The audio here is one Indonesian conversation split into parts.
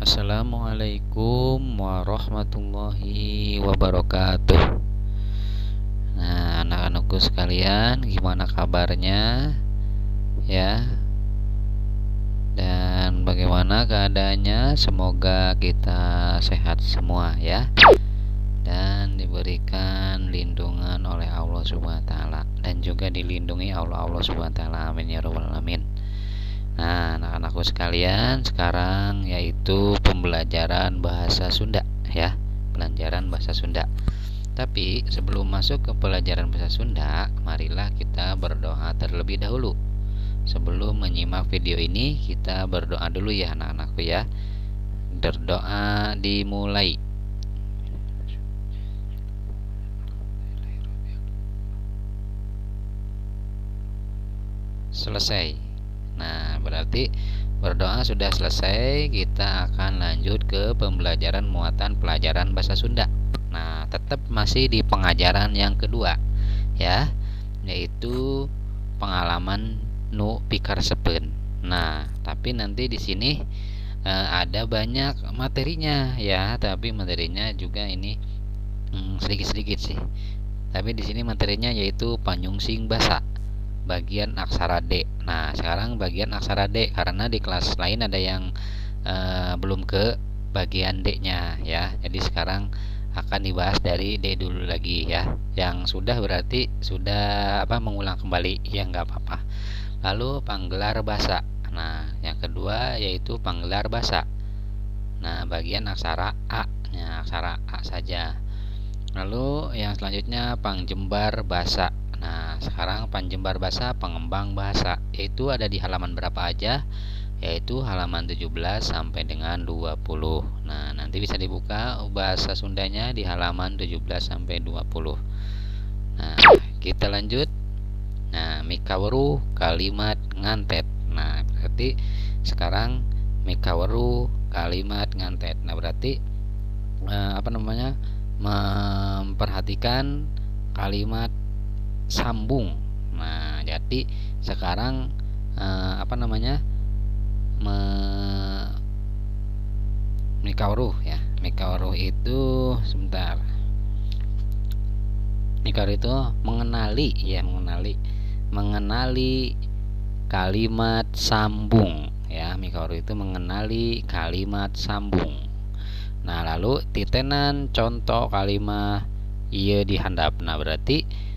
Assalamualaikum warahmatullahi wabarakatuh. Nah, anak-anakku sekalian, gimana kabarnya? Ya, dan bagaimana keadaannya? Semoga kita sehat semua ya, dan diberikan lindungan oleh Allah Subhanahu wa taala dan juga dilindungi Allah Subhanahu wa taala. Amin ya rabbal alamin. Nah, anak-anakku sekalian, sekarang yaitu pembelajaran bahasa Sunda ya, pelajaran bahasa Sunda. Tapi sebelum masuk ke pelajaran bahasa Sunda, marilah kita berdoa terlebih dahulu. Sebelum menyimak video ini, kita berdoa dulu ya anak-anakku ya. Berdoa dimulai. Selesai. Nah, berarti berdoa sudah selesai. Kita akan lanjut ke pembelajaran muatan pelajaran bahasa Sunda. Nah, tetap masih di pengajaran yang kedua ya, yaitu pengalaman nu pikaresepeun. Nah, tapi nanti di sini ada banyak materinya ya, tapi materinya juga ini sedikit-sedikit sih. Tapi di sini materinya yaitu panyungsing basa bagian aksara D. Nah, sekarang bagian aksara D karena di kelas lain ada yang belum ke bagian D-nya ya. Jadi sekarang akan dibahas dari D dulu lagi ya. Yang sudah berarti sudah mengulang kembali ya, nggak apa-apa. Lalu panggelar basa. Nah, yang kedua yaitu panggelar basa. Nah, bagian aksara A, ya, aksara A saja. Lalu yang selanjutnya pangjembar basa. Nah, sekarang panjembar bahasa, pengembang bahasa, yaitu ada di halaman berapa aja? Yaitu halaman 17 sampai dengan 20. Nah, nanti bisa dibuka bahasa Sundanya di halaman 17 sampai 20. Nah, kita lanjut. Nah, mikaweru kalimat ngantet. Nah, berarti sekarang mikaweru kalimat ngantet. Nah, berarti memperhatikan kalimat sambung. Nah, jadi sekarang mikawruh ya. Mikawruh itu sebentar. Mikawruh itu mengenali ya, mengenali kalimat sambung ya. Mikawruh itu mengenali kalimat sambung. Nah, lalu titenan contoh kalimat iya dihandap. Nah, berarti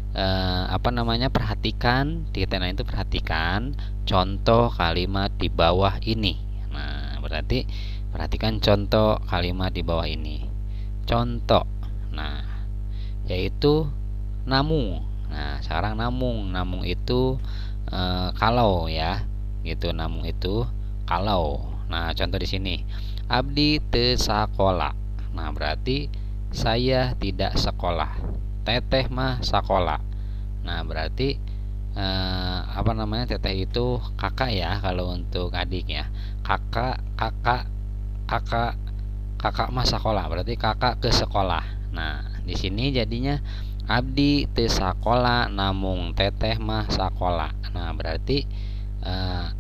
perhatikan, titenan itu perhatikan contoh kalimat di bawah ini. Nah, berarti perhatikan contoh kalimat di bawah ini. Contoh. Nah, yaitu namung. Nah, sekarang namung itu kalau ya, gitu. Namung itu kalau. Nah, contoh di sini. Abdi teu sakola. Nah, berarti saya tidak sekolah. Teteh mah sekolah. Nah, berarti teteh itu kakak ya kalau untuk adik ya. Kakak mah sekolah, berarti kakak ke sekolah. Nah, di sini jadinya abdi teu sakola namung teteh mah sekolah. Nah, berarti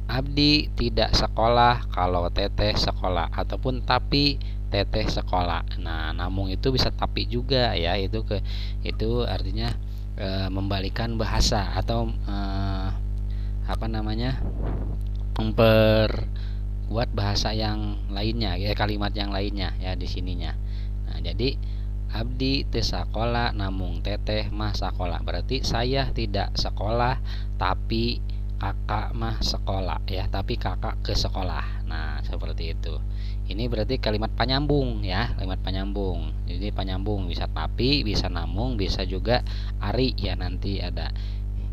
abdi tidak sekolah kalau teteh sekolah, ataupun tapi teteh sekolah. Nah, namung itu bisa tapi juga ya, itu artinya membalikan bahasa atau memperkuat bahasa yang lainnya ya, kalimat yang lainnya ya di sininya. Nah, jadi abdi teu sakola namung teteh mah sakola, berarti saya tidak sekolah tapi kakak mah sekolah ya, tapi kakak ke sekolah. Nah, seperti itu. Ini berarti kalimat penyambung ya, kalimat penyambung. Jadi penyambung bisa tapi, bisa namung, bisa juga ari ya, nanti ada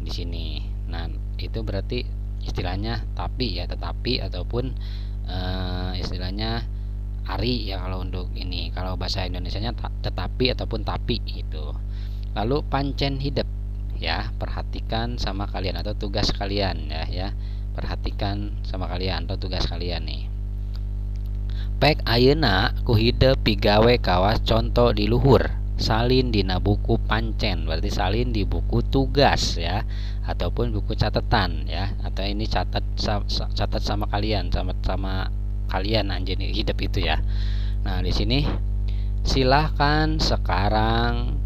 di sini. Nah, itu berarti istilahnya tapi ya, tetapi, ataupun istilahnya ari ya kalau untuk ini. Kalau bahasa Indonesianya tetapi ataupun tapi itu. Lalu pancen hidup ya, perhatikan sama kalian atau tugas kalian ya, perhatikan sama kalian atau tugas kalian nih. Pek ayeuna ku hidup pigawe kawas contoh di luhur salin dina buku pancen, berarti salin di buku tugas ya, ataupun buku catatan ya, atau ini catat sama kalian, sama kalian anjing hidup itu ya. Nah, di sini silahkan sekarang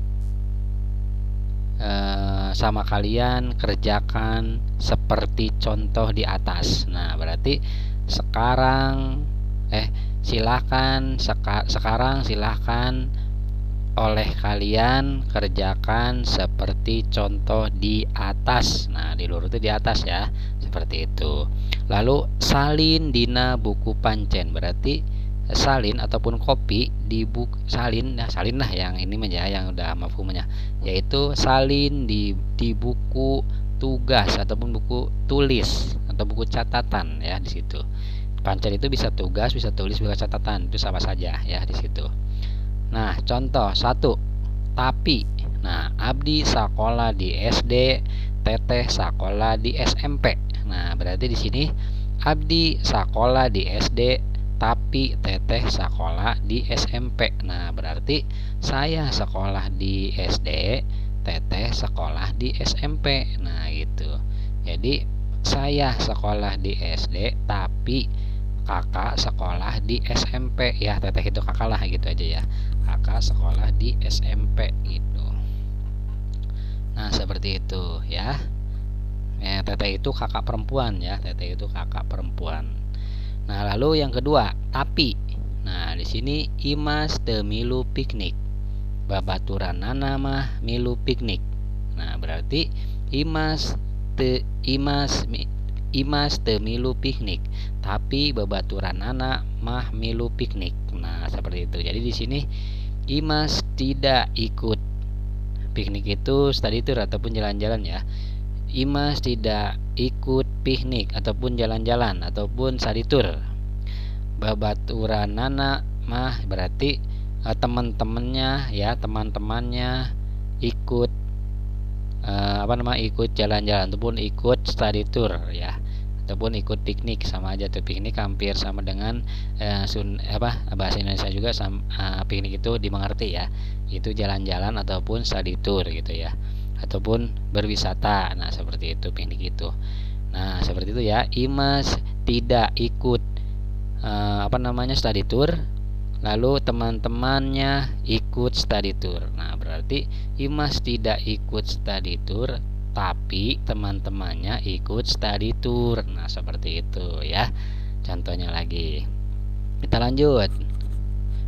sama kalian kerjakan seperti contoh di atas. Nah, berarti sekarang sekarang silahkan oleh kalian kerjakan seperti contoh di atas. Nah, di luar itu di atas ya, seperti itu. Lalu salin dina buku pancen, berarti salin ataupun kopi di buku salin. Nah, salin lah yang ini aja yang udah mafhumnya, yaitu salin di buku tugas ataupun buku tulis atau buku catatan ya di situ. Pancen itu bisa tugas, bisa tulis, bisa catatan, itu sama saja ya di situ. Nah, contoh 1. Tapi. Nah, abdi sakola di SD, teteh sakola di SMP. Nah, berarti di sini abdi sakola di SD, tapi teteh sekolah di SMP. Nah, berarti saya sekolah di SD, teteh sekolah di SMP. Nah, gitu. Jadi saya sekolah di SD, tapi kakak sekolah di SMP ya. Teteh itu kakak lah gitu aja ya. Kakak sekolah di SMP gitu. Nah, seperti itu ya. Teteh itu kakak perempuan ya. Teteh itu kakak perempuan. Nah, lalu yang kedua, tapi. Nah, di sini imas teu milu piknik. Babaturanana mah milu piknik. Nah, berarti imas teu milu piknik, tapi babaturanana mah milu piknik. Nah, seperti itu. Jadi di sini imas tidak ikut piknik itu study tour ataupun jalan-jalan ya. Imas tidak ikut piknik ataupun jalan-jalan ataupun study tour. Babaturanana mah berarti teman-temannya ya, teman-temannya ikut ikut jalan-jalan ataupun ikut study tour ya, ataupun ikut piknik. Sama aja tuh, piknik hampir sama dengan bahasa Indonesia juga piknik itu dimengerti ya, itu jalan-jalan ataupun study tour gitu ya, ataupun berwisata. Nah, seperti itu piknik itu. Nah, seperti itu ya. Imas tidak ikut study tour, lalu teman-temannya ikut study tour. Nah, berarti Imas tidak ikut study tour, tapi teman-temannya ikut study tour. Nah, seperti itu ya. Contohnya lagi. Kita lanjut.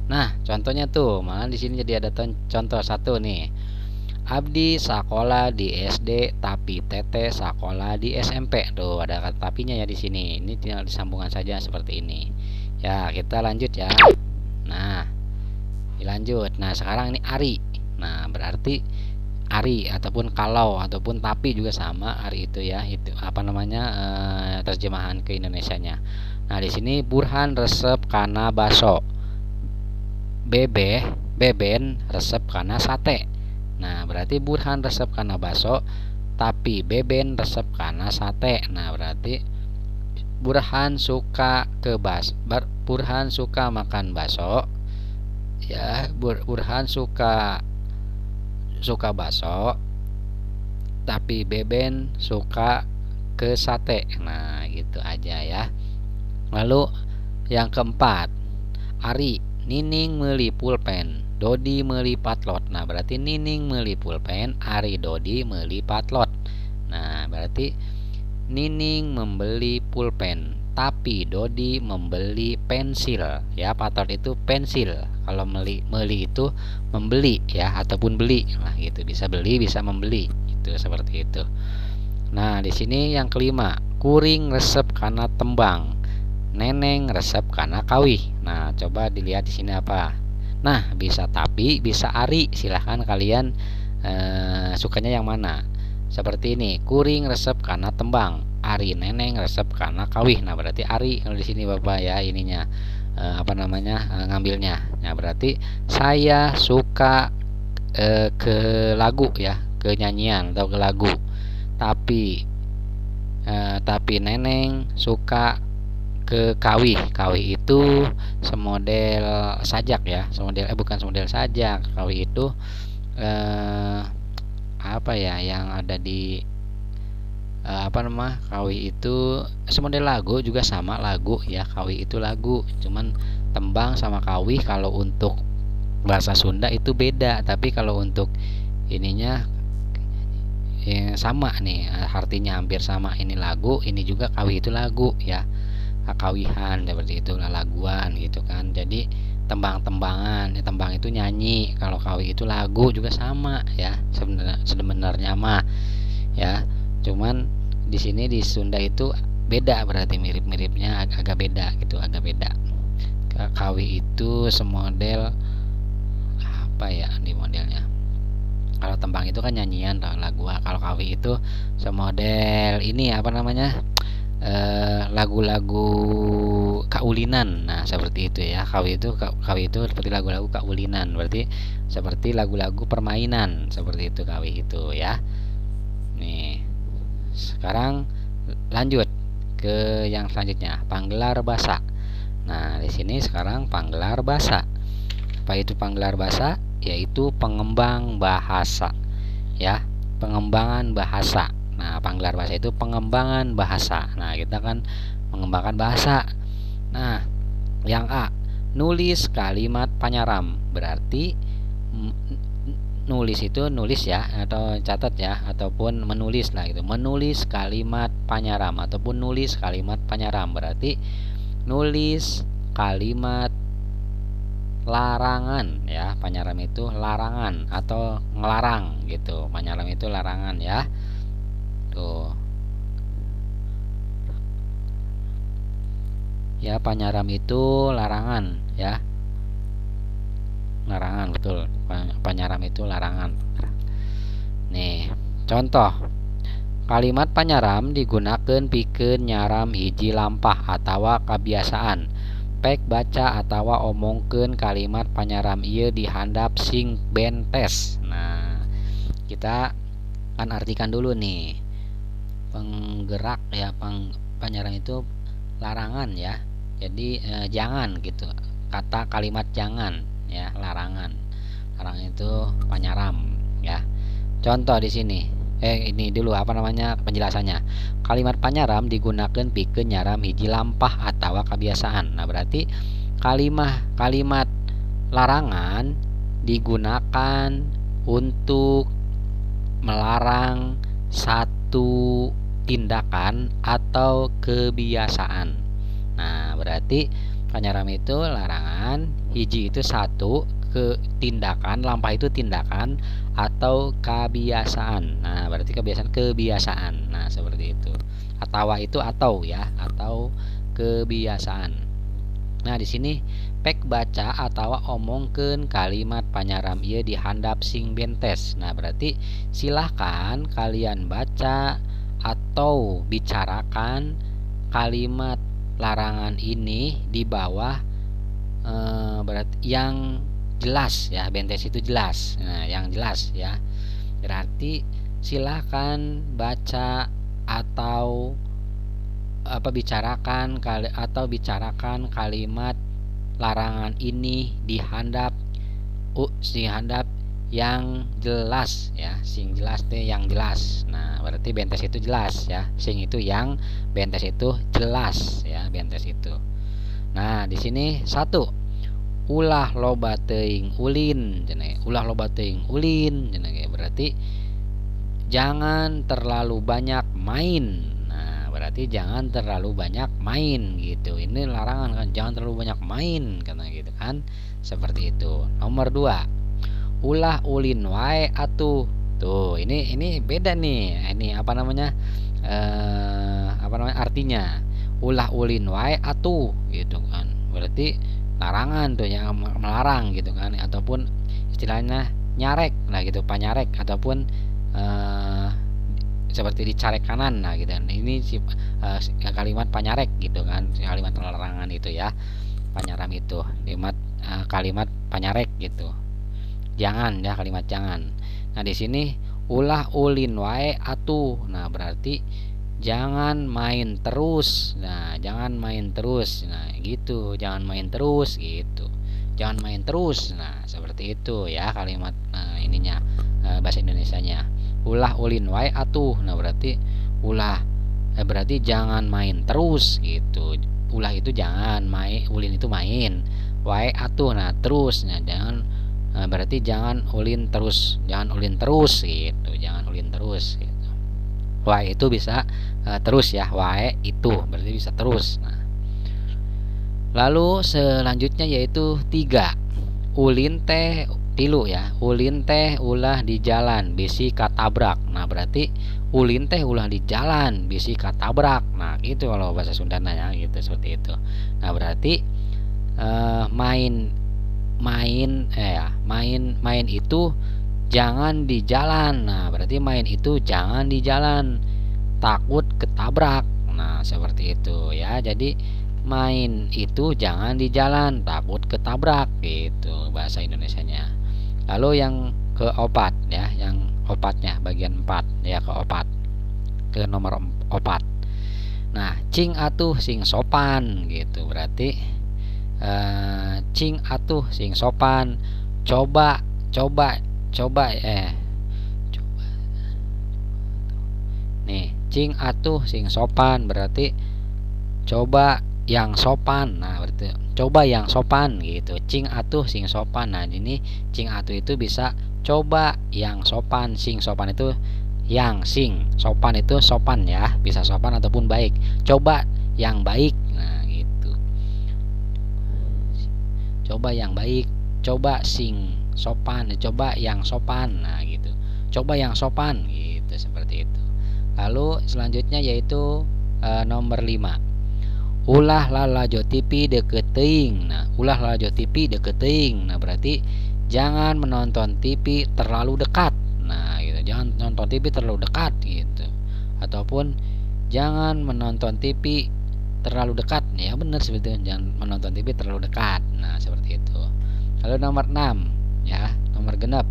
Nah, contohnya tuh, malah di sini jadi ada contoh 1 nih. Abdi sakola di SD, tapi teteh sakola di SMP. Tuh, ada kata tapinya ya di sini. Ini tinggal disambungkan saja seperti ini. Ya, kita lanjut ya. Nah, dilanjut. Nah, sekarang ini Ari. Nah, berarti Ari ataupun kalau ataupun tapi juga sama Ari itu ya. Itu terjemahan ke Indonesianya. Nah, di sini Burhan resep kana baso. Beben resep kana sate. Nah, berarti Burhan resep kana baso, tapi Beben resep kana sate. Nah, berarti Burhan suka Burhan suka makan bakso ya. Burhan suka bakso, tapi Beben suka ke sate. Nah, gitu aja ya. Lalu yang keempat, Ari Nining meuli pulpen, Dodi meuli patlot. Nah, berarti Nining meuli pulpen, Ari Dodi meuli patlot. Nah, berarti Nining membeli pulpen, tapi Dodi membeli pensil ya. Patlot itu pensil. Kalau meli itu membeli ya, ataupun beli. Nah, gitu, bisa beli bisa membeli. Itu seperti itu. Nah, di sini yang kelima, kuring resep kana tembang, neneng resep kana kawih. Nah, coba dilihat di sini apa. Nah, bisa tapi, bisa Ari. Silahkan kalian sukanya yang mana. Seperti ini, kuring resep kana tembang, Ari neneng resep kana kawih. Nah, berarti Ari kalau di sini Bapak ya ininya ngambilnya. Nah, berarti saya suka ke lagu ya, ke nyanyian atau ke lagu. Tapi neneng suka ke kawih. Kawih itu semodel sajak ya, bukan semodel sajak. Kawih itu yang ada di kawi itu semodel lagu juga sama lagu ya, kawi itu lagu, cuman tembang sama kawi kalau untuk bahasa Sunda itu beda, tapi kalau untuk ininya sama nih, artinya hampir sama. Ini lagu, ini juga kawi itu lagu ya, kawihan seperti itulah, laguan gitu kan. Jadi tembang-tembangan, tembang itu nyanyi, kalau kawi itu lagu juga sama ya, sebenarnya mah ya, cuman di sini di Sunda itu beda, berarti mirip-miripnya agak beda gitu, agak beda. Kawi itu semodel apa ya di modelnya. Kalau tembang itu kan nyanyian lagu, kalau kawi itu semodel ini apa namanya, lagu-lagu kaulinan. Nah seperti itu ya, kawi itu seperti lagu-lagu kaulinan, berarti seperti lagu-lagu permainan, seperti itu kawi itu ya. Nih sekarang lanjut ke yang selanjutnya, panggelar basa. Nah di sini sekarang panggelar basa. Apa itu panggelar basa? Yaitu pengembang bahasa ya, pengembangan bahasa. Nah panggelar bahasa itu pengembangan bahasa. Nah kita kan mengembangkan bahasa. Nah yang A, nulis kalimat panyaram, berarti nulis itu nulis ya, atau catat ya, ataupun menulis lah gitu, menulis kalimat panyaram ataupun nulis kalimat panyaram, berarti nulis kalimat larangan ya. Panyaram itu larangan atau ngelarang gitu, panyaram itu larangan ya. Tuh ya, panyaram itu larangan ya, larangan, betul, panyaram itu larangan. Nih contoh, kalimat panyaram digunakan pikeun nyaram hiji lampah atau kebiasaan. Pek baca atau omongkeun kalimat panyaram ieu di handap sing bentes. Nah kita akan artikan dulu nih, penggerak ya, panyaram itu larangan ya, jadi jangan gitu, kata kalimat jangan ya, larangan. Larangan itu panyaram ya. Contoh di sini, ini dulu apa namanya penjelasannya. Kalimat panyaram digunakan pikeun nyaram hiji lampah atau kebiasaan. Nah berarti kalimat larangan digunakan untuk melarang satu tindakan atau kebiasaan. Nah berarti panyaram itu larangan, hiji itu satu, ke tindakan, lampah itu tindakan atau kebiasaan. Nah berarti kebiasaan. Nah seperti itu. Atawa itu atau ya, atau kebiasaan. Nah di sini pek baca atau omongkeun kalimat panyaram ieu di handap sing bentes. Nah berarti silahkan kalian baca atau bicarakan kalimat larangan ini di bawah berarti yang jelas ya, bentes itu jelas. Nah yang jelas ya, berarti silahkan baca atau bicarakan kalimat larangan ini di handap yang jelas ya, sing jelas teh yang jelas. Nah berarti bentes itu jelas ya, sing itu yang, bentes itu jelas ya, bentes itu. Nah di sini satu, ulah loba teuing ulin cenah, ulah loba teuing ulin cenah, berarti jangan terlalu banyak main. Nah berarti jangan terlalu banyak main gitu, ini larangan kan, jangan terlalu banyak main karena gitu kan, seperti itu. Nomor 2, ulah ulin wae atuh. Tuh ini beda nih, ini apa namanya artinya, ulah ulin wae atuh gitu kan, berarti larangan tuh, yang melarang gitu kan, ataupun istilahnya nyarek lah gitu, panyarek, ataupun seperti dicarek kanan. Nah gitu. Ini kalimat panyarek gitu kan, kalimat larangan itu ya, panyaram itu kalimat panyarek gitu, jangan ya, kalimat jangan. Nah di sini ulah ulin wae atuh. Nah berarti jangan main terus. Nah jangan main terus, nah gitu, jangan main terus gitu, jangan main terus. Nah seperti itu ya kalimat ininya, bahasa Indonesianya ulah ulin wae atuh. Nah berarti ulah berarti jangan main terus gitu. Ulah itu jangan main, ulin itu main. Wae atuh, nah terus, nah jangan berarti jangan ulin terus, jangan ulin terus gitu, jangan ulin terus gitu. Wae itu bisa terus ya, wae itu berarti bisa terus. Nah, lalu selanjutnya yaitu 3. Ulin teh tilu ya, ulin teh ulah di jalan bisi katabrak. Nah berarti ulin teh ulah di jalan bisi katabrak. Nah gitu kalau bahasa Sundana ya, gitu seperti itu. Nah berarti main main main itu jangan di jalan. Nah berarti main itu jangan di jalan, takut ketabrak. Nah seperti itu ya. Jadi main itu jangan di jalan, takut ketabrak gitu bahasa Indonesianya. Lalu yang keopat ya, yang opatnya bagian 4 ya, keopat, ke nomor 4. Nah cing atuh sing sopan gitu, berarti cing atuh sing sopan, coba coba coba coba nih, cing atuh sing sopan berarti coba yang sopan. Nah berarti coba yang sopan gitu, cing atuh sing sopan. Nah ini cing atuh itu bisa coba yang sopan, sing sopan itu yang, sing sopan itu sopan ya, bisa sopan ataupun baik, coba yang baik. Nah gitu, coba yang baik, coba sing sopan, coba yang sopan. Nah gitu, coba yang sopan gitu, seperti itu. Lalu selanjutnya yaitu nomor 5. Ulah lalajo TV deket teuing. Nah ulah lalajo TV deket teuing, nah berarti jangan menonton TV terlalu dekat. Nah gitu, jangan nonton TV terlalu dekat gitu, ataupun jangan menonton TV terlalu dekat. Ya benar sebetulnya, jangan menonton TV terlalu dekat. Nah seperti itu. Lalu nomor 6 ya, nomor genep,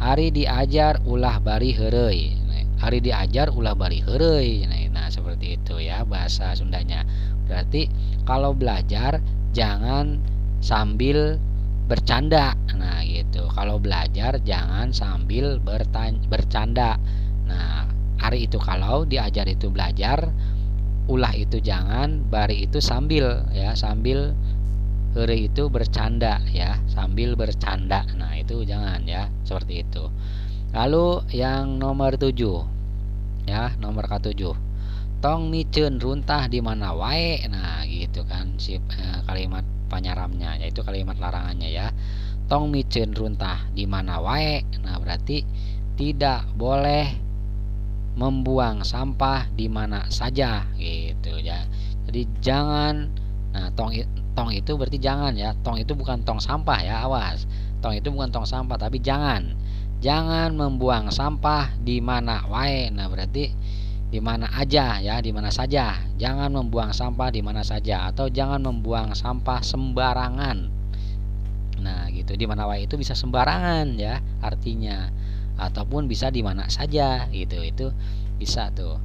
Ari diajar ulah bari heureuy. Ari diajar ulah bari heureuy. Nah seperti itu ya bahasa Sundanya. Berarti kalau belajar jangan sambil bercanda. Nah gitu, kalau belajar jangan sambil bercanda. Nah Ari itu kalau, diajar itu belajar, ulah itu jangan, bari itu sambil ya, sambil, heureuy itu bercanda ya, sambil bercanda. Nah itu jangan ya, seperti itu. Lalu yang nomor 7 ya, nomor ke-7, tong miceun runtah di mana wae. Nah gitu kan si kalimat panyaramnya, yaitu kalimat larangannya ya, tong miceun runtah di mana wae. Nah berarti tidak boleh membuang sampah di mana saja gitu ya. Jadi jangan, nah tong itu berarti jangan ya, tong itu bukan tong sampah ya, awas, tong itu bukan tong sampah tapi jangan membuang sampah di mana wae. Nah berarti di mana aja ya, di mana saja, jangan membuang sampah di mana saja, atau jangan membuang sampah sembarangan. Nah gitu, di mana wae itu bisa sembarangan ya artinya, ataupun bisa di mana saja gitu, itu bisa tuh.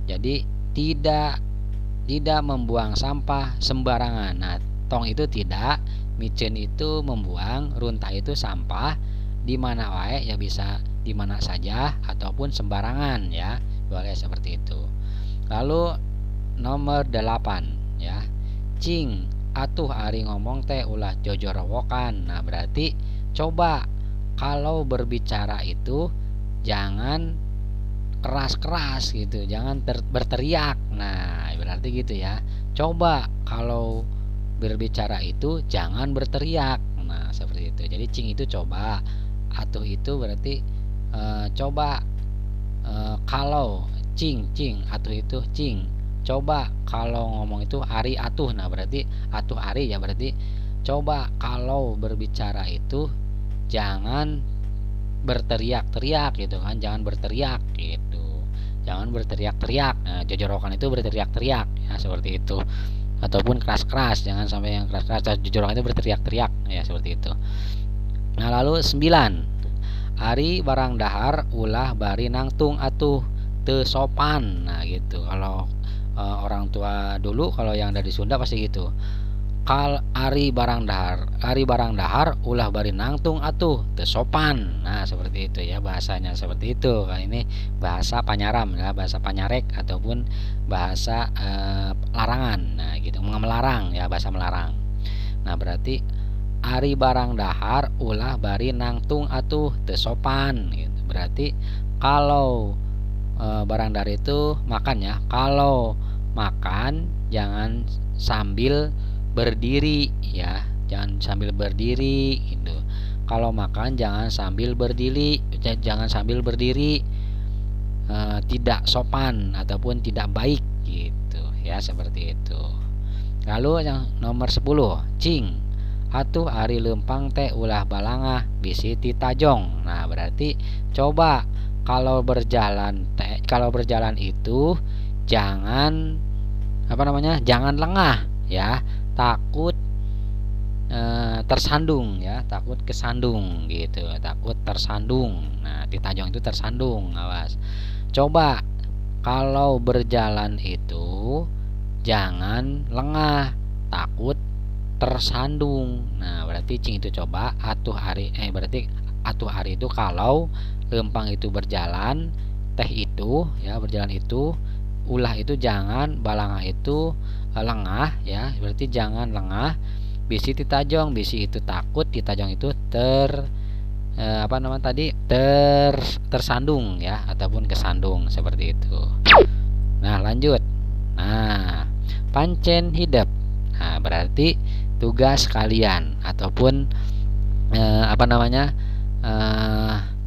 Jadi tidak membuang sampah sembarangan. Nah tong itu tidak, micen itu membuang, runtah itu sampah, di mana wae ya bisa di mana saja ataupun sembarangan ya, boleh seperti itu. Lalu nomor 8 ya, cing atuh ari ngomong teh ulah jojorowokan. Nah berarti coba kalau berbicara itu jangan keras-keras gitu, jangan berteriak. Nah berarti gitu ya, coba kalau berbicara itu jangan berteriak. Nah seperti itu. Jadi cing itu coba, atuh itu berarti coba, kalau cing atuh itu cing, coba kalau ngomong itu ari atuh. Nah berarti atuh ari ya, berarti coba kalau berbicara itu jangan berteriak-teriak gitu kan, jangan berteriak gitu, jangan berteriak-teriak. Nah jojorokan itu berteriak-teriak ya, seperti itu, ataupun keras-keras, jangan sampai yang keras-keras. Jojorokan itu berteriak-teriak ya, seperti itu. Nah lalu 9, Ari barang dahar ulah bari nangtung atuh teu sopan. Nah gitu, kalau orang tua dulu, kalau yang dari Sunda pasti gitu, ari barang dahar ulah bari nangtung atuh teu sopan. Nah seperti itu ya, bahasanya seperti itu. Nah, ini bahasa panyaram ya, bahasa panyarek ataupun bahasa larangan. Nah gitu, melarang ya, bahasa melarang. Nah berarti ari barang dahar ulah bari nangtung atuh teu sopan gitu. Berarti kalau barang dahar itu makan ya, kalau makan jangan sambil berdiri ya, jangan sambil berdiri gitu. Kalau makan jangan sambil berdiri, tidak sopan ataupun tidak baik gitu ya, seperti itu. Lalu yang nomor 10, cing atuh ari lempang teh ulah balangah bisi ti tajong. Nah berarti coba kalau berjalan itu jangan jangan lengah ya, takut tersandung ya, takut kesandung gitu, takut tersandung. Nah ditajong itu tersandung, awas. Coba kalau berjalan itu jangan lengah, takut tersandung. Nah berarti cing itu coba berarti atuh hari itu kalau lempang itu berjalan, teh itu ya berjalan itu, ulah itu jangan, balangah itu lengah ya, berarti jangan lengah. Bisi titajong, bisi itu takut, titajong itu tersandung ya, ataupun kesandung, seperti itu. Nah lanjut. Nah pancen hidup. Nah berarti tugas kalian ataupun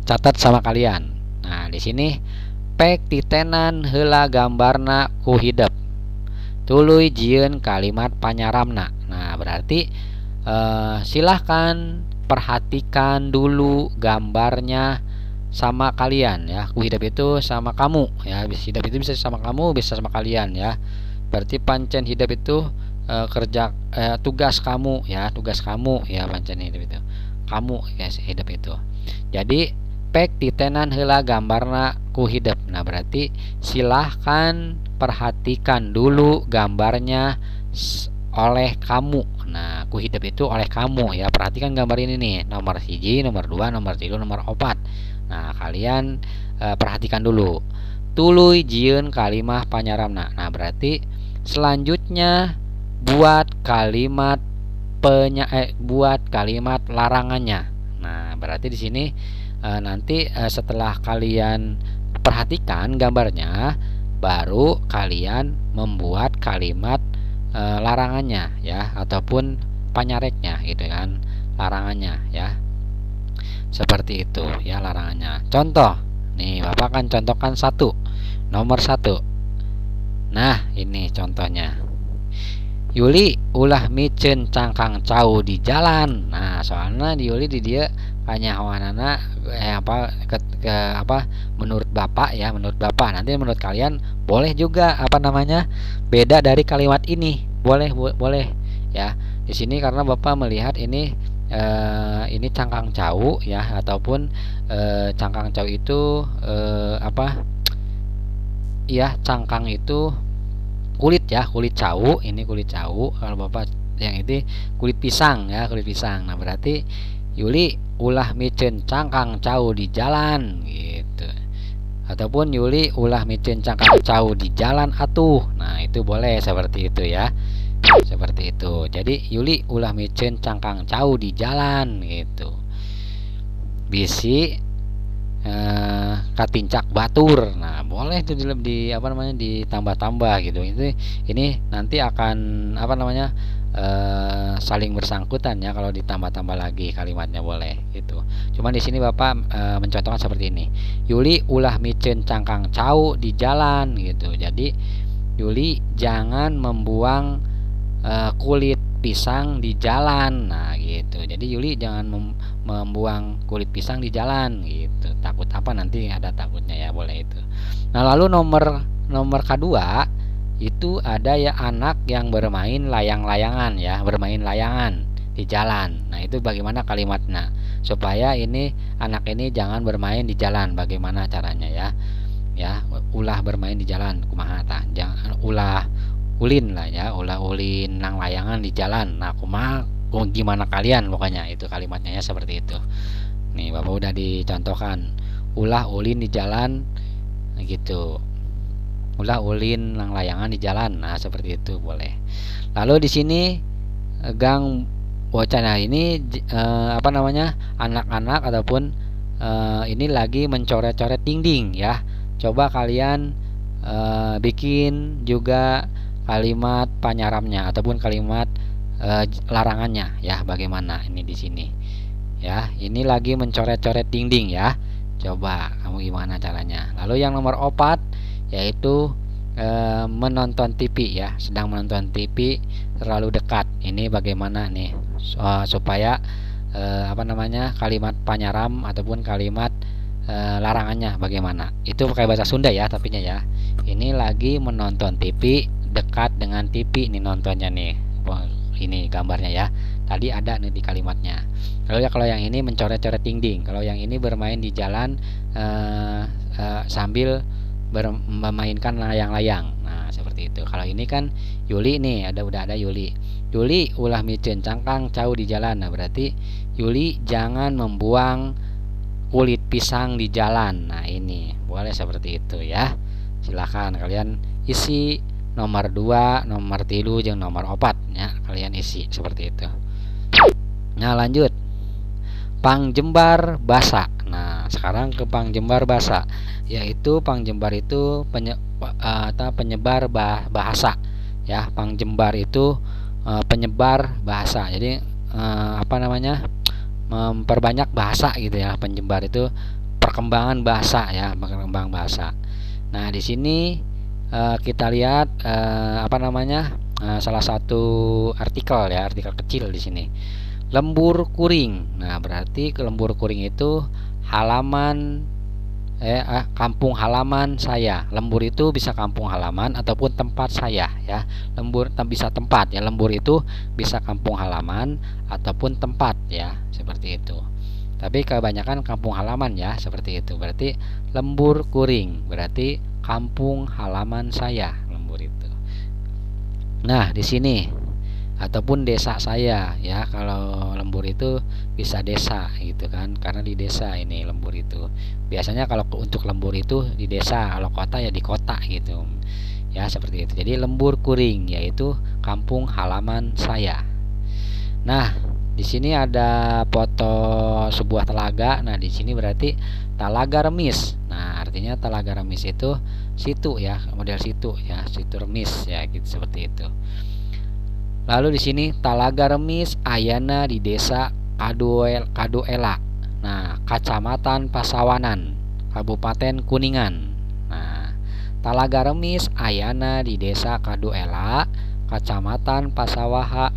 catat sama kalian. Nah di sini pek titenan heula gambarna ku hidup, tuluy jieun kalimat panyaramna. Nah berarti silahkan perhatikan dulu gambarnya sama kalian ya. Ku hidup itu sama kamu ya, hidup itu bisa sama kamu, bisa sama kalian ya. Berarti pancen hidup itu tugas kamu ya, tugas kamu ya, pancen hidup itu kamu ya, hidup itu. Jadi pek titenan heula gambarna ku hidup. Nah berarti silahkan perhatikan dulu gambarnya oleh kamu. Nah ku hidup itu oleh kamu ya, perhatikan gambar ini nih, nomor 1, nomor 2, nomor 3, nomor 4. Nah kalian perhatikan dulu. Tuluy jieun kalimah panyaramna. Nah berarti selanjutnya buat kalimat larangannya. Nah berarti di sini nanti setelah kalian perhatikan gambarnya, baru kalian membuat kalimat larangannya ya, ataupun panyareknya gitu kan, larangannya ya, seperti itu ya larangannya. Contoh nih, Bapak akan contohkan nomor 1. Nah ini contohnya, Yuli ulah micen cangkang cau di jalan. Nah soalnya di Yuli di dia kanyahoanana menurut Bapak ya, menurut Bapak. Nanti menurut kalian boleh juga beda dari kalimat ini, boleh ya. Di sini karena Bapak melihat ini cangkang cau ya, ataupun cangkang cau itu cangkang itu kulit ya, kulit cau. Ini kulit cau, kalau Bapak yang itu kulit pisang ya, kulit pisang. Nah berarti Yuli ulah micen cangkang cau di jalan gitu, ataupun Yuli ulah micen cangkang cau di jalan atuh. Nah itu boleh seperti itu ya, seperti itu. Jadi Yuli ulah micen cangkang cau di jalan gitu, bisi katincak batur. Nah boleh itu ditambah-tambah gitu. Ini nanti akan saling bersangkutan ya, kalau ditambah-tambah lagi kalimatnya boleh gitu. Cuman di sini Bapak mencontohkan seperti ini, Yuli ulah micen cangkang cau di jalan gitu. Jadi Yuli jangan membuang kulit pisang di jalan. Nah gitu. Jadi Yuli jangan membuang kulit pisang di jalan gitu. Takut apa, nanti ada takutnya ya, boleh itu. Nah lalu nomor kedua itu ada ya, anak yang bermain layang-layangan ya, bermain layangan di jalan. Nah itu bagaimana kalimatnya supaya ini anak ini jangan bermain di jalan, bagaimana caranya ya, ulah bermain di jalan kumaha tah, jangan ulah ulin lah ya, ulah ulin nang layangan di jalan. Nah gimana kalian, pokoknya itu kalimatnya ya, seperti itu. Nih Bapak udah dicontohkan, ulah ulin di jalan gitu, ulah ulin nang layangan di jalan. Nah seperti itu boleh. Lalu di sini gang bocah, nah ini apa namanya, anak-anak ataupun ini lagi mencoret-coret dinding ya. Coba kalian bikin juga kalimat penyaramnya ataupun kalimat larangannya ya, bagaimana ini di sini ya. Ini lagi mencoret-coret dinding ya, coba kamu gimana caranya. Lalu yang nomor 4 yaitu menonton TV ya, sedang menonton TV terlalu dekat. Ini bagaimana nih supaya apa namanya, kalimat penyaram ataupun kalimat larangannya bagaimana. Itu pakai bahasa Sunda ya tapinya ya. Ini lagi menonton TV, dekat dengan TV ini nontonnya nih. Ini gambarnya ya. Tadi ada nih di kalimatnya. Lalu ya kalau yang ini mencoret-coret dinding, kalau yang ini bermain di jalan sambil memainkan layang-layang. Nah seperti itu. Kalau ini kan Yuli nih, udah ada Yuli. Yuli ulah micin cangkang cau di jalan. Nah berarti Yuli jangan membuang kulit pisang di jalan. Nah ini boleh seperti itu ya. Silahkan kalian isi nomor 2, nomor 3, jeung nomor 4 ya, kalian isi seperti itu. Nah lanjut, pangjembar basa. Nah sekarang ke pangjembar basa, yaitu pangjembar itu penyebar bahasa ya. Pangjembar itu penyebar bahasa, jadi apa namanya, memperbanyak bahasa gitu ya. Penyebar itu perkembangan bahasa ya, perkembangan bahasa. Nah di sini kita lihat apa namanya, salah satu artikel ya, artikel kecil di sini. Lembur kuring. Nah berarti ke lembur kuring itu halaman kampung halaman saya. Lembur itu bisa kampung halaman ataupun tempat saya ya. Lembur bisa tempat ya. Lembur itu bisa kampung halaman ataupun tempat ya, seperti itu. Tapi kebanyakan kampung halaman ya, seperti itu. Berarti lembur kuring berarti kampung halaman saya, lembur itu. Nah di sini ataupun desa saya ya. Kalau lembur itu bisa desa gitu kan, karena di desa ini lembur itu. Biasanya kalau untuk lembur itu di desa, kalau kota ya di kota gitu ya, seperti itu. Jadi lembur kuring yaitu kampung halaman saya. Nah di sini ada foto sebuah telaga. Nah di sini berarti Talaga Remis. Nah artinya Talaga Remis itu situ ya, model situ ya, situ remis ya gitu, seperti itu. Lalu di sini Talaga Remis ayana di desa Kaduela. Nah, Kecamatan Pasawanan, Kabupaten Kuningan. Nah, Talaga Remis ayana di desa Kaduela, Kecamatan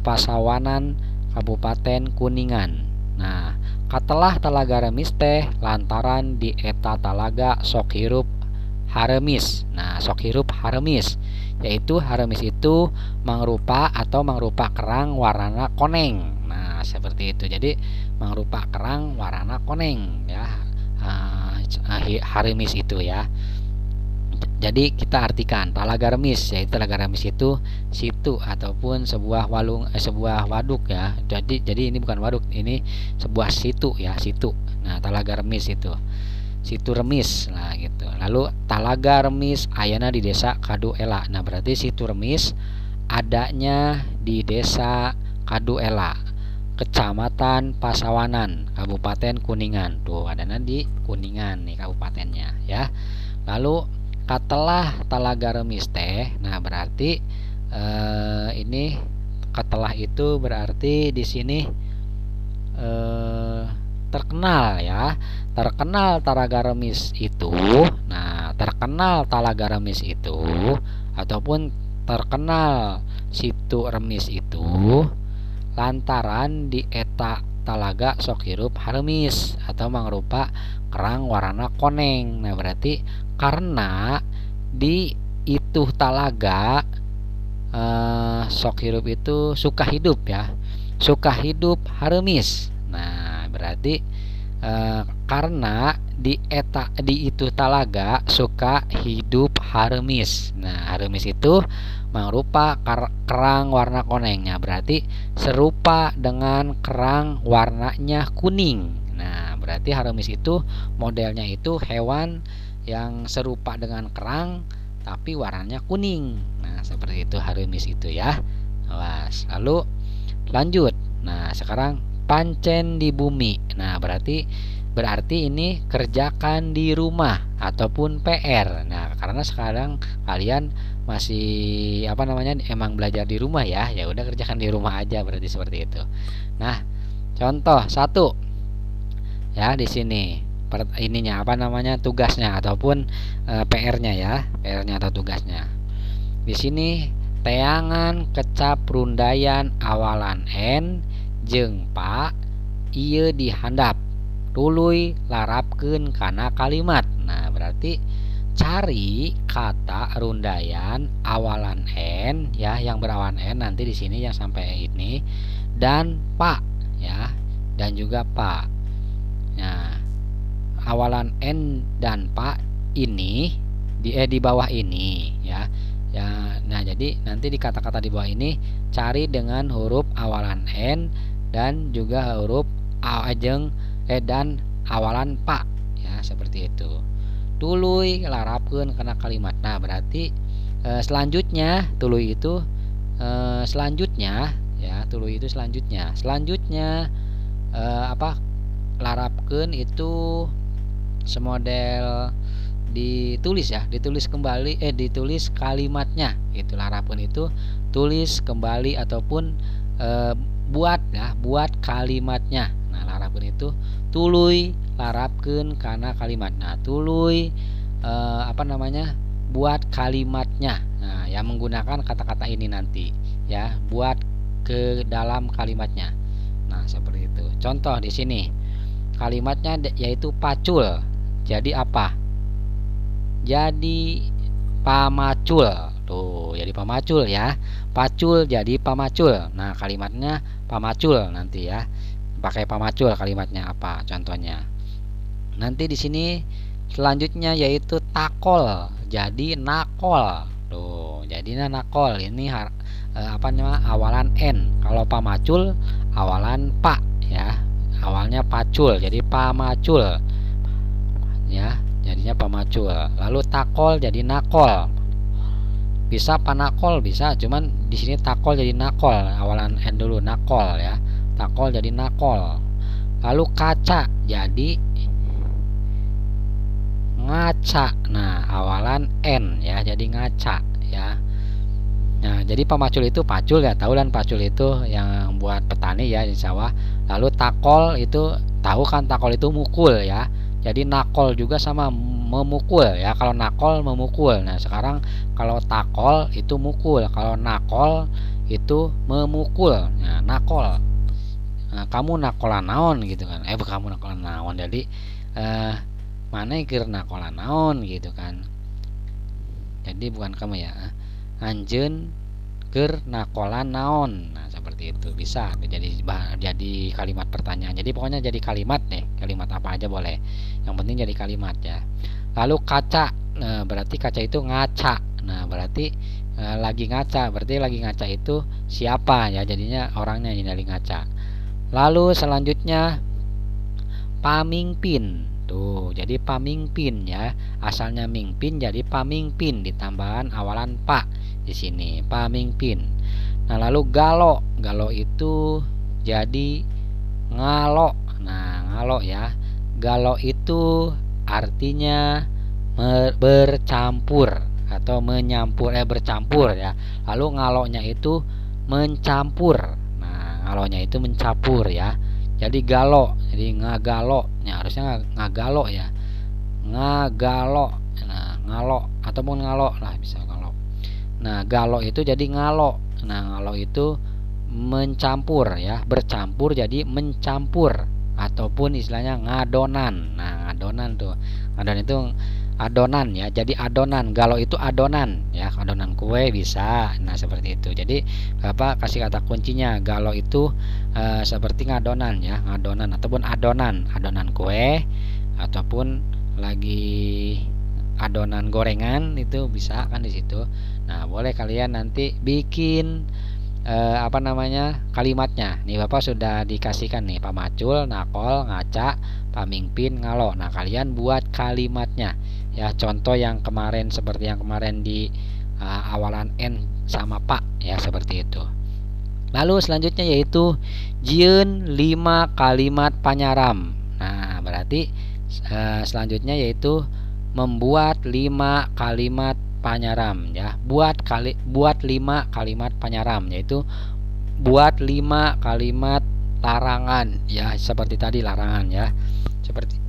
Pasawanan, Kabupaten Kuningan. Nah, katelah Talaga Remis teh lantaran di eta talaga sok hirup haremis. Nah, sok hirup haremis, yaitu haremis itu mangrupa atau mangrupa kerang warna koneng. Nah seperti itu. Jadi mangrupa kerang warna koneng ya, haremis itu ya. Jadi kita artikan Talaga Remis, yaitu Talaga Remis itu situ ataupun sebuah sebuah waduk ya. Jadi ini bukan waduk, ini sebuah situ ya, situ. Nah Talaga Remis itu situ remis lah gitu. Lalu Talaga Remis ayana di desa Kaduela. Nah berarti situ remis adanya di desa Kaduela, Kecamatan Pasawanan, Kabupaten Kuningan. Tuh adanya di Kuningan nih kabupatennya ya. Lalu katelah Talaga Remis teh. Nah berarti ini katelah itu berarti di sini terkenal ya. Terkenal Talaga Remis itu. Nah terkenal Talaga Remis itu ataupun terkenal situ remis itu lantaran di eta talaga sok hirup haremis atau mangrupa kerang warna koneng. Nah berarti karena di itu talaga sok hirup itu suka hidup ya, suka hidup haremis. Nah berarti karena di itu talaga suka hidup haremis. Nah haremis itu mangrupa kerang warna konengnya, berarti serupa dengan kerang warnanya kuning. Nah, berarti Haramis itu modelnya itu hewan yang serupa dengan kerang tapi warnanya kuning. Nah, seperti itu Haramis itu ya. Awas. Lalu lanjut. Nah, sekarang pancen di bumi. Nah, berarti ini kerjakan di rumah ataupun PR. Nah, karena sekarang kalian masih emang belajar di rumah ya. Ya udah kerjakan di rumah aja, berarti seperti itu. Nah, contoh satu ya di sini tugasnya ataupun PR-nya ya, PR-nya atau tugasnya. Di sini teangan kecap rundayan awalan N jeung Pa ieu dihandap tuluy larapkeun kana kalimat. Nah, berarti cari kata rundayan awalan N ya, yang berawalan N nanti di sini yang sampai ini, dan Pa ya, dan juga Pa. Nah, awalan N dan Pa ini di bawah ini ya. Ya, nah jadi nanti di kata-kata di bawah ini cari dengan huruf awalan N dan juga huruf dan awalan Pa ya, seperti itu. Tuluy larapkeun kana kalimat. Nah, berarti selanjutnya tuluy itu selanjutnya ya, tuluy itu selanjutnya. Selanjutnya larapkeun itu semodel ditulis ya, ditulis kembali ditulis kalimatnya itu. Larapkeun itu tulis kembali ataupun buat kalimatnya. Nah, larapkeun itu tuluy larapkeun kana kalimat. Nah, tuluy buat kalimatnya. Nah, yang menggunakan kata-kata ini nanti ya, buat ke dalam kalimatnya. Nah, seperti itu. Contoh di sini kalimatnya yaitu pacul. Jadi apa? Jadi pamacul. Tuh, jadi pamacul ya. Pacul jadi pamacul. Nah, kalimatnya pamacul nanti ya. Pakai pamacul kalimatnya apa? Contohnya. Nanti di sini selanjutnya yaitu takol. Jadi nakol. Tuh, jadinya nakol. Ini awalan N. Kalau pamacul awalan Pa ya. Awalnya pacul jadi pamacul. Ya, jadinya pamacul. Lalu takol jadi nakol. Bisa panakol bisa, cuman di sini takol jadi nakol. Awalan N dulu nakol ya. Takol jadi nakol. Lalu kaca jadi ngaca. Nah, awalan N ya, jadi ngaca ya. Nah, jadi pamacul itu pacul ya, tahu kan pacul itu yang buat petani ya di sawah. Lalu takol itu tahu kan, takol itu mukul ya. Jadi nakol juga sama memukul ya. Kalau nakol memukul. Nah, sekarang kalau takol itu mukul, kalau nakol itu memukul. Nah, nakol. Nah, kamu nakolan naon gitu kan. Kamu nakolan naon. Jadi mana keur nakolan naon gitu kan. Jadi bukan kamu ya. Anjeun keur nakolan naon. Nah, seperti itu bisa jadi kalimat pertanyaan. Jadi pokoknya jadi kalimat deh, kalimat apa aja boleh, yang penting jadi kalimat ya. Lalu kaca, nah, berarti kaca itu ngaca. Nah, berarti lagi ngaca, berarti lagi ngaca itu siapa ya, jadinya orangnya yang lagi ngaca. Lalu selanjutnya pamingpin. Tuh, jadi pamingpin ya. Asalnya mingpin jadi pamingpin ditambahan awalan Pa di sini, pamingpin. Nah, lalu galo. Galo itu jadi ngalo. Nah, ngalo ya. Galo itu artinya bercampur atau menyampur bercampur ya. Lalu ngalonya itu mencampur. Nah, ngalonya itu mencampur ya. Jadi galo, jadi ngagalo. Ya, harusnya ngagalo ya. Ngagalo. Nah, ngalo ataupun ngalo lah, bisa ngalo. Nah, galo itu jadi ngalo. Nah, ngalo itu mencampur ya, bercampur jadi mencampur ataupun istilahnya ngadonan. Nah, ngadonan tuh. Ngadonan itu adonan ya. Jadi adonan, galo itu adonan ya, adonan kue bisa. Nah, seperti itu. Jadi kasih kata kuncinya, galo itu seperti ngadonan ya, ngadonan ataupun adonan kue ataupun lagi adonan gorengan itu bisa kan di situ. Nah, boleh kalian nanti bikin kalimatnya. Nih Bapak sudah dikasihkan nih pamacul, nakol, ngaca, pamimpin, ngalo. Nah, kalian buat kalimatnya. Ya, contoh yang kemarin seperti yang kemarin di awalan N sama Pak ya, seperti itu. Lalu selanjutnya yaitu jieun 5 kalimat panyaram. Nah, berarti selanjutnya yaitu membuat 5 kalimat panyaram ya. Buat 5 kalimat panyaram, yaitu buat 5 kalimat larangan ya, seperti tadi larangan ya.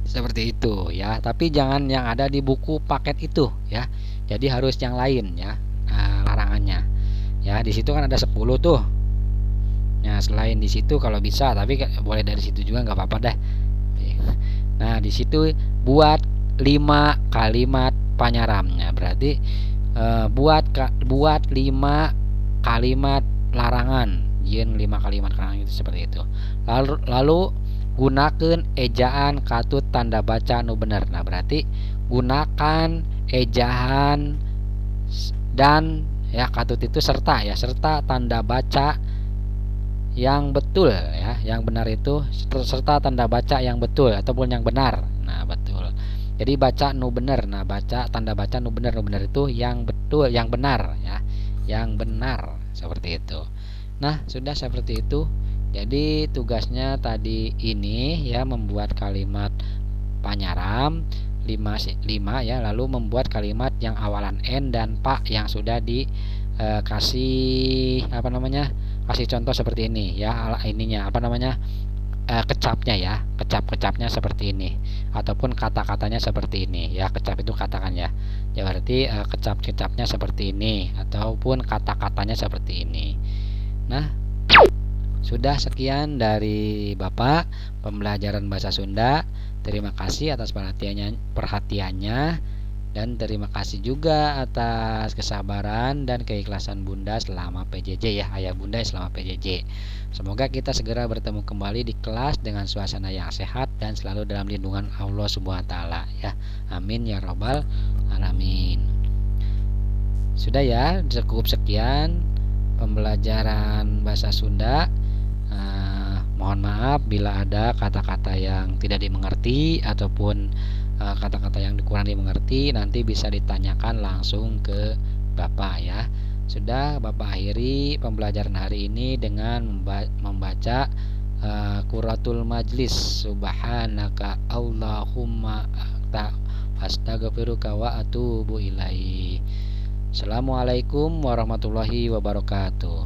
Seperti itu ya. Tapi jangan yang ada di buku paket itu ya. Jadi harus yang lain ya. Larangannya. Ya, di situ kan ada 10 tuh. Nah, selain di situ kalau bisa, tapi boleh dari situ juga nggak apa-apa deh. Nah, di situ buat 5 kalimat panyaramnya. Berarti buat 5 kalimat larangan. Yen 5 kalimat larangan itu seperti itu. Lalu gunakan ejaan katut tanda baca nu bener. Nah, berarti gunakan ejaan dan ya katut itu serta ya, serta tanda baca yang betul ya, yang benar itu serta tanda baca yang betul ataupun yang benar. Nah, betul. Jadi baca nu benar. Nah, baca tanda baca nu benar itu yang betul, yang benar ya. Yang benar seperti itu. Nah, sudah seperti itu. Jadi tugasnya tadi ini ya, membuat kalimat panyaram 5 ya, lalu membuat kalimat yang awalan N dan Pak yang sudah kasih kasih contoh seperti ini ya, kecapnya ya, kecapnya seperti ini ataupun kata-katanya seperti ini ya. Kecap itu katakan ya, ya berarti kecapnya seperti ini ataupun kata-katanya seperti ini. Nah, sudah sekian dari Bapak pembelajaran bahasa Sunda. Terima kasih atas perhatiannya dan terima kasih juga atas kesabaran dan keikhlasan Bunda selama PJJ ya, ayah Bunda selama PJJ. Semoga kita segera bertemu kembali di kelas dengan suasana yang sehat dan selalu dalam lindungan Allah Subhanahu wa taala ya. Amin ya rabbal alamin. Sudah ya, cukup sekian pembelajaran bahasa Sunda. Mohon maaf bila ada kata-kata yang tidak dimengerti ataupun kata-kata yang kurang dimengerti, nanti bisa ditanyakan langsung ke Bapak ya. Sudah, Bapak akhiri pembelajaran hari ini dengan membaca Quratul Majlis. Subhanaka Allahumma astaghfiruka wa atubu ilaih. Assalamualaikum warahmatullahi wabarakatuh.